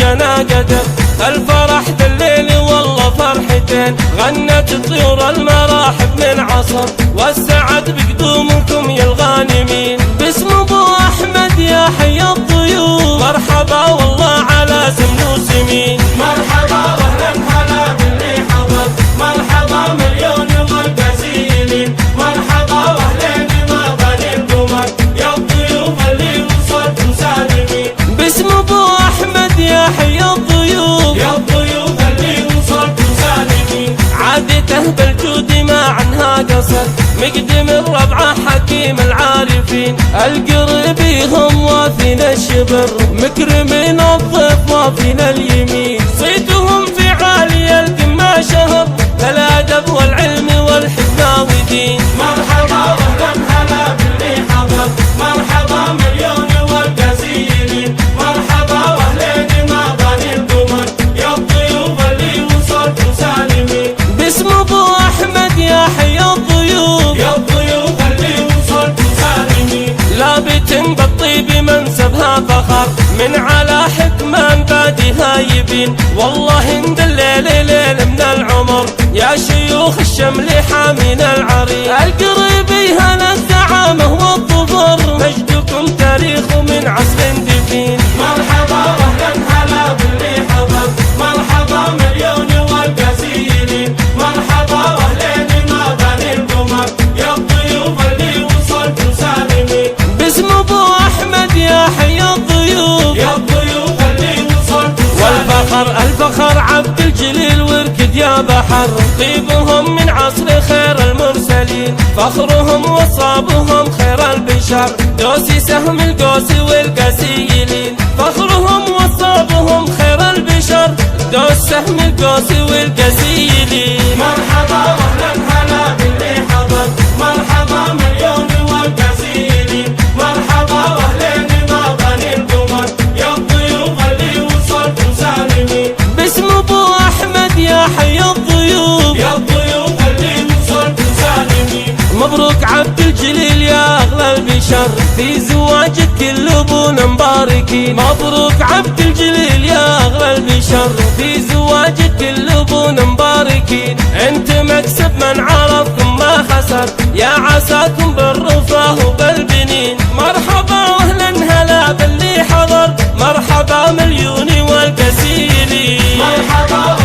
لقنا قدر. الفرح ذا الليل والله فرحتين، غنت طيور المراحب من عصر، والسعد بقدومكم يا الغانمين. باسم ابو احمد يا حي الضيوف، مرحبا والله على سمن وسمين. مرحبا واهلا هلا باللي حضر، مرحبا مليون والقزيلين. مرحبا واهلين ما بني القمر، يا الضيوف اللي وصلتم سالمين. باسم ابو احمد يا حي الضيوف، يا الضيوف اللي وصلتم سالمين. عادته بالجود ما عنها قصر، مقدم الربعه حكيم العارفين. القريبي هم وافينا الشبر، مكرمين الضيف وافينا اليمين. صيتهم في عالي القمه شهر، الادب والعلم والحكمه ودين. مرحبا واهلا هلا باللي حضر، مرحبا مليون والقزيلين. مرحبا واهلين ما بني القمر، يا الضيوف اللي وصلتم سالمين. باسم ابو احمد يا حي الضيوف، يا الضيوف اللي وصلتم سالمين. لابت بالطيب منسبها فخر، من على حكمة بادي هايبين. والله ان الليل ليل من العمر، يا شيوخ الشمل حامين العريق. القريبي هلا الزعامة والظفر، مجدكم تاريخ من عصر دفين. مرحبا واهلا هلا باللي حضر، مرحبا مليون والقزيلين. مرحبا واهلين ما بني القمر، يا الضيوف اللي وصلتم سالمين. باسم ابو احمد يا حي الضيوف، يا الضيوف اللي وصلتم والفخر الفخر عبد الجليل واركد يا بحر. طيبهم من عصر خير المرسلين، فخرهم وصابهم خير البشر. دوسي سهم القوس والقسيلين، فخرهم وصابهم خير البشر. دوس سهم القوس والقسيلين. مرحبا واهلا هلا باللي حضر، مرحبا مليون والقزيلين. مرحبا واهلين ما بني القمر، يا الضيوف اللي وصلتم سالمين. باسم ابو احمد يا حي الضيوف، يا الضيوف اللي وصلتم سالمين. مبروك عبد الجليل يا اغلى البشر، في زواجك كل ابونا مباركين. مبروك عبد الجليل يا اغلى البشر، في زواجك كل ابونا مباركين. انت مكسب من عرفكم ما خسر، يا عساكم بالرفاه وبالبنين. مرحبا واهلا هلا باللي حضر، مرحبا مليوني والقسيلين. مرحبا